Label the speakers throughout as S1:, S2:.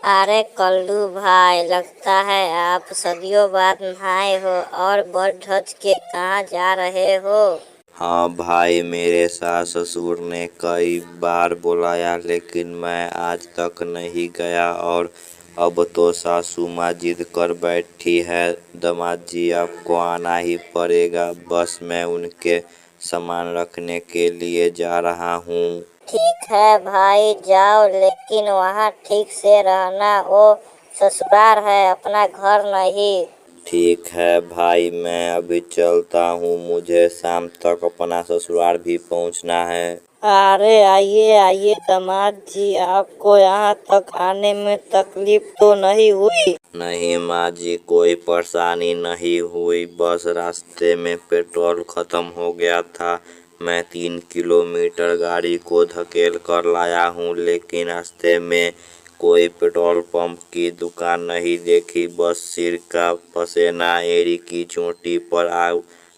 S1: अरे कल्लू भाई, लगता है आप सदियों बाद नहाए हो और बरगद के कहाँ जा रहे हो।
S2: हाँ भाई, मेरे सास ससुर ने कई बार बुलाया लेकिन मैं आज तक नहीं गया। और अब तो सासू माँ जिद कर बैठी है। दामाद जी, आपको आना ही पड़ेगा। बस मैं उनके सामान रखने के लिए जा रहा हूँ।
S1: ठीक है भाई, जाओ, लेकिन वहाँ ठीक से रहना। वो ससुराल है, अपना घर नहीं।
S2: ठीक है भाई, मैं अभी चलता हूँ। मुझे शाम तक अपना ससुराल भी पहुँचना है।
S1: अरे आइए आइए दामाद जी, आपको यहाँ तक आने में तकलीफ तो नहीं हुई।
S2: नहीं माँ जी, कोई परेशानी नहीं हुई। बस रास्ते में पेट्रोल खत्म हो गया था। मैं 3 किलोमीटर गाड़ी को धकेल कर लाया हूँ, लेकिन रास्ते में कोई पेट्रोल पंप की दुकान नहीं देखी। बस सिर का पसीना एड़ी की चोटी पर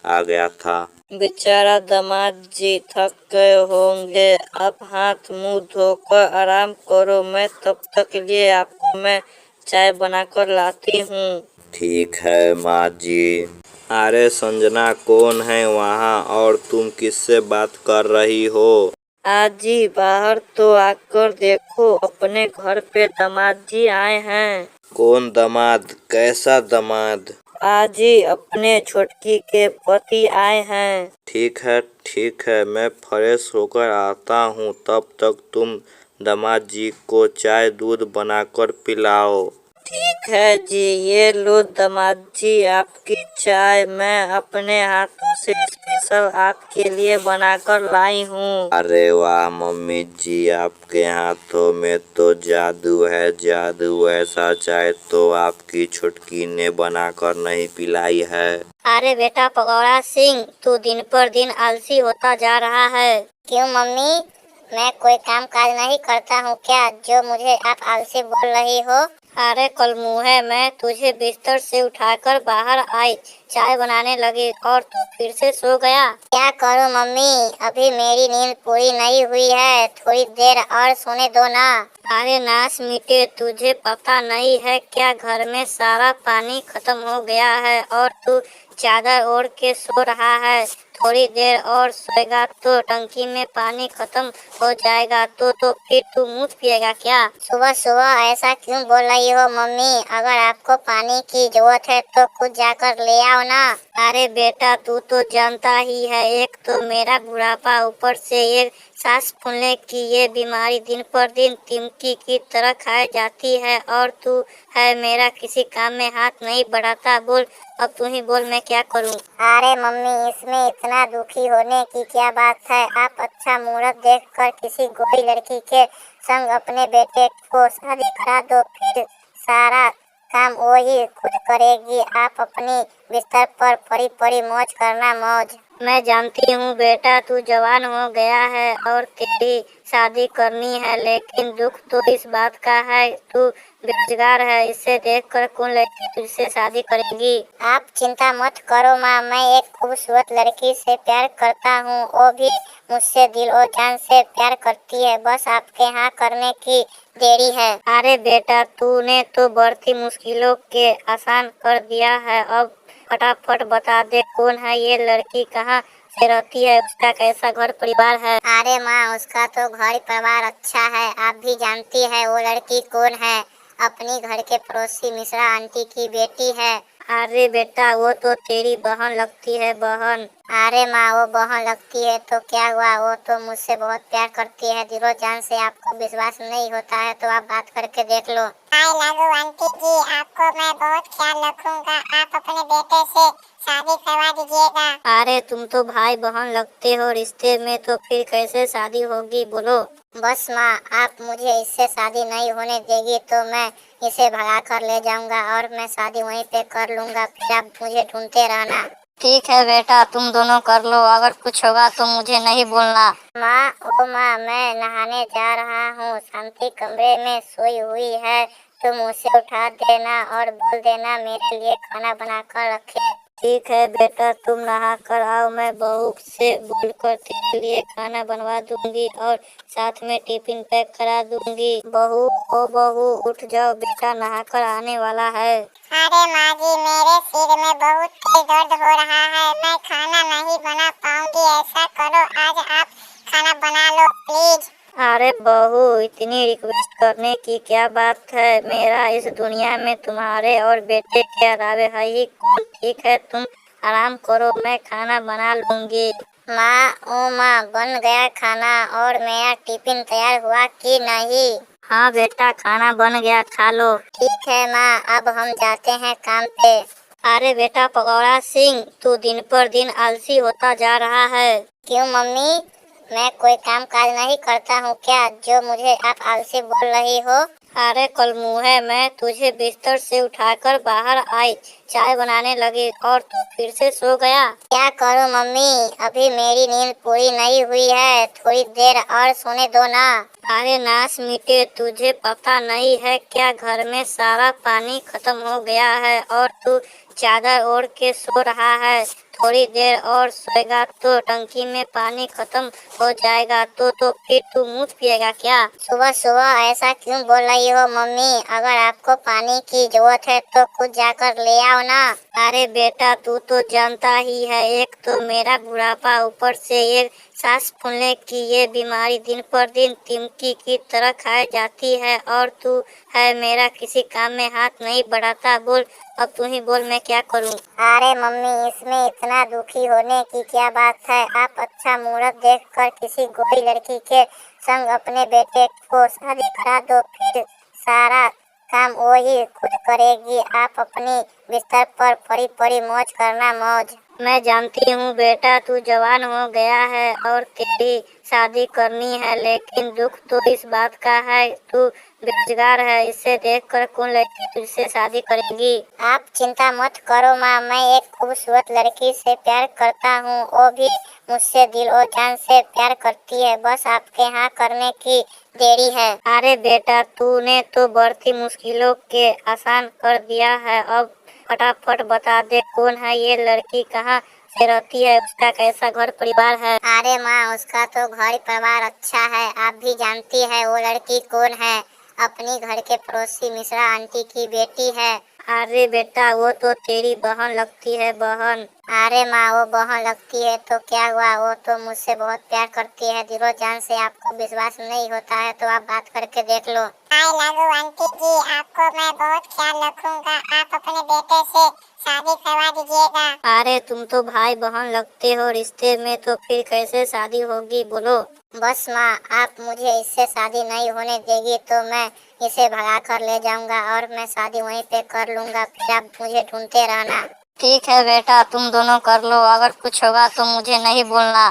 S2: आ गया था।
S1: बेचारा दामाद जी थक गए होंगे। अब हाथ मुंह धोकर आराम करो, मैं तब तक लिए आपको मैं चाय बनाकर लाती हूँ।
S2: ठीक है माँ जी। अरे संजना, कौन है वहाँ और तुम किससे बात कर रही हो?
S1: आजी बाहर तो आकर देखो, अपने घर पे दामाद जी आए हैं।
S2: कौन दामाद? कैसा दामाद?
S1: आजी अपने छोटकी के पति आए हैं।
S2: ठीक है ठीक है, मैं फ्रेश होकर आता हूँ। तब तक तुम दामाद जी को चाय दूध बनाकर पिलाओ।
S1: ठीक है जी, ये लो दामाद जी आपकी चाय, मैं अपने हाथों से स्पेशल आपके लिए बनाकर लाई हूँ।
S2: अरे वाह मम्मी जी, आपके हाथों में तो जादू है जादू। ऐसा चाय तो आपकी छुटकी ने बनाकर नहीं पिलाई है।
S1: अरे बेटा पकौड़ा सिंह, तू दिन पर दिन आलसी होता जा रहा है। क्यों मम्मी, मैं कोई काम काज नहीं करता हूँ क्या, जो मुझे आप आलसी बोल रही हो। अरे कल मुँहे, मैं तुझे बिस्तर से उठाकर बाहर आई, चाय बनाने लगी और तू फिर से सो गया। क्या करूँ मम्मी, अभी मेरी नींद पूरी नहीं हुई है, थोड़ी देर और सोने दो ना। अरे नाश मीटे, तुझे पता नहीं है क्या, घर में सारा पानी खत्म हो गया है और तू चादर ओढ़ के सो रहा है। थोड़ी देर और सोएगा तो टंकी में पानी खत्म हो जाएगा, तो फिर तू मुँह पिएगा क्या। सुबह सुबह ऐसा क्यों बोल रही हो मम्मी, अगर आपको पानी की जरूरत है तो खुद जाकर ले आओ ना। अरे बेटा, तू तो जानता ही है, एक तो मेरा बुढ़ापा, ऊपर से ये सांस फूलने की ये बीमारी दिन पर दिन तिमकी की तरह खाई जाती है, और तू है मेरा किसी काम में हाथ नहीं बढ़ाता। बोल, अब तू ही बोल, मैं क्या करूं। अरे मम्मी, इसमें इतना दुखी होने की क्या बात है। आप अच्छा मुहूर्त देखकर किसी गोरी लड़की के संग अपने बेटे को शादी करा दो, फिर सारा काम वो ही खुद करेगी। आप अपनी बिस्तर पर पड़ी पड़ी मौज करना, मौज। मैं जानती हूँ बेटा, तू जवान हो गया है और तेरी शादी करनी है, लेकिन दुख तो इस बात का है तू बेरोजगार है। इसे देखकर कौन लड़की तुझसे शादी करेगी। आप चिंता मत करो माँ, मैं एक खूबसूरत लड़की से प्यार करता हूँ, वो भी मुझसे दिल और जान से प्यार करती है। बस आपके हाँ करने की देरी है। अरे बेटा, तूने तो बढ़ती मुश्किलों के आसान कर दिया है। अब फटाफट बता दे, कौन है ये लड़की, कहाँ से रहती है, उसका कैसा घर परिवार है। अरे माँ, उसका तो घर परिवार अच्छा है, आप भी जानती है वो लड़की कौन है। अपनी घर के पड़ोसी मिश्रा आंटी की बेटी है। अरे बेटा, वो तो तेरी बहन लगती है, बहन। अरे माँ, वो बहन लगती है तो क्या हुआ, वो तो मुझसे बहुत प्यार करती है दिलो जान से। आपको विश्वास नहीं होता है तो आप बात करके देख लो।
S3: हाय लागू आंटी जी, आपको मैं बहुत ख्याल रखूंगा, आप अपने बेटे से शादी करवा दीजिएगा।
S1: अरे तुम तो भाई बहन लगते हो, रिश्ते में तो फिर कैसे शादी होगी, बोलो।
S3: बस माँ, आप मुझे इससे शादी नहीं होने देगी तो मैं इसे भगा कर ले जाऊंगा और मैं शादी वहीं पे कर लूंगा, फिर आप मुझे ढूंढते रहना।
S1: ठीक है बेटा, तुम दोनों कर लो, अगर कुछ होगा तो मुझे नहीं बोलना।
S3: माँ, ओ माँ, मैं नहाने जा रहा हूँ, शांति कमरे में सोई हुई है, तुम उसे उठा देना और बोल देना मेरे लिए खाना बना कर रखे।
S1: ठीक है बेटा, तुम नहा कर आओ, मैं बहू से बोलकर तेरे लिए खाना बनवा दूंगी और साथ में टिफिन पैक करा दूंगी। बहू, ओ बहू, उठ जाओ, बेटा नहा कर आने वाला है।
S3: अरे माँ जी, मेरे सिर में बहुत तेज दर्द हो रहा है, मैं खाना नहीं बना पाऊंगी। ऐसा करो, आज आप खाना बना लो प्लीज।
S1: अरे बहू, इतनी रिक्वेस्ट करने की क्या बात है। मेरा इस दुनिया में तुम्हारे और बेटे के अलावे है ही कौन। ठीक है, तुम आराम करो, मैं खाना बना लूंगी।
S3: माँ, ओ माँ, बन गया खाना। और मेरा टिफिन तैयार हुआ कि नहीं?
S1: हाँ बेटा, खाना बन गया, खा लो।
S3: ठीक है माँ, अब हम जाते हैं काम पे।
S1: अरे बेटा पकौड़ा सिंह, तू दिन पर दिन आलसी होता जा रहा है।
S3: क्यों मम्मी, मैं कोई काम काज नहीं करता हूँ क्या, जो मुझे आप आलसी बोल रही हो?
S1: अरे कल मुँहे, मैं तुझे बिस्तर से उठाकर बाहर आई, चाय बनाने लगी और तू फिर से सो गया।
S3: क्या करूँ मम्मी, अभी मेरी नींद पूरी नहीं हुई है, थोड़ी देर और सोने दो ना।
S1: अरे नाश मिटे, तुझे पता नहीं है क्या, घर में सारा पानी खत्म हो गया है और तू चादर ओढ़ के सो रहा है। थोड़ी देर और सोएगा तो टंकी में पानी खत्म हो जाएगा, तो फिर तू मुँह पिएगा क्या?
S3: सुबह सुबह ऐसा क्यों बोल रही हो मम्मी? अगर आपको पानी की जरूरत है तो खुद जाकर ले आओ ना।
S1: अरे बेटा, तू तो जानता ही है, एक तो मेरा बुढ़ापा, ऊपर से ये सांस फूलने की ये बीमारी दिन पर दिन तिमकी की तरह खाई जाती है, और तू है मेरा किसी काम में हाथ नहीं बढ़ाता। बोल, अब तू ही बोल, मैं क्या करूं?
S3: अरे मम्मी, इसमें इतना दुखी होने की क्या बात है? आप अच्छा मुहूर्त देखकर किसी गोरी लड़की के संग अपने बेटे को शादी करा दो, फिर सारा काम वो ही खुद करेगी। आप अपनी बिस्तर पर पड़ी पड़ी मौज करना, मौज।
S1: मैं जानती हूँ बेटा, तू जवान हो गया है और तेरी शादी करनी है, लेकिन दुख तो इस बात का है, तू बेरोजगार है। इसे देखकर कौन लड़की तुझसे शादी करेगी?
S3: आप चिंता मत करो माँ, मैं एक खूबसूरत लड़की से प्यार करता हूँ, वो भी मुझसे दिल और जान से प्यार करती है, बस आपके यहाँ करने की देरी है।
S1: अरे बेटा, तूने तो बढ़ती मुश्किलों के आसान कर दिया है। अब फटाफट बता दे, कौन है ये लड़की, कहाँ से रहती है, उसका कैसा घर परिवार है?
S3: अरे माँ, उसका तो घर परिवार अच्छा है, आप भी जानती है वो लड़की कौन है। अपनी घर के पड़ोसी मिश्रा आंटी की बेटी है।
S1: अरे बेटा, वो तो तेरी बहन लगती है, बहन।
S3: अरे माँ, वो बहन लगती है तो क्या हुआ, वो तो मुझसे बहुत प्यार करती है दिलो जान से। आपको विश्वास नहीं होता है तो आप बात करके देख लो। आई लव यू आंटी जी, आपको मैं बहुत ख्याल रखूंगा, आप अपने बेटे से शादी करवा दीजिएगा।
S1: अरे तुम तो भाई बहन लगते हो, रिश्ते में तो फिर कैसे शादी होगी, बोलो?
S3: बस माँ, आप मुझे इससे शादी नहीं होने देगी तो मैं इसे भगा कर ले जाऊंगा और मैं शादी वहीं पे कर लूंगा, फिर आप मुझे ढूंढते रहना।
S1: ठीक है बेटा, तुम दोनों कर लो, अगर कुछ होगा तो मुझे नहीं बोलना।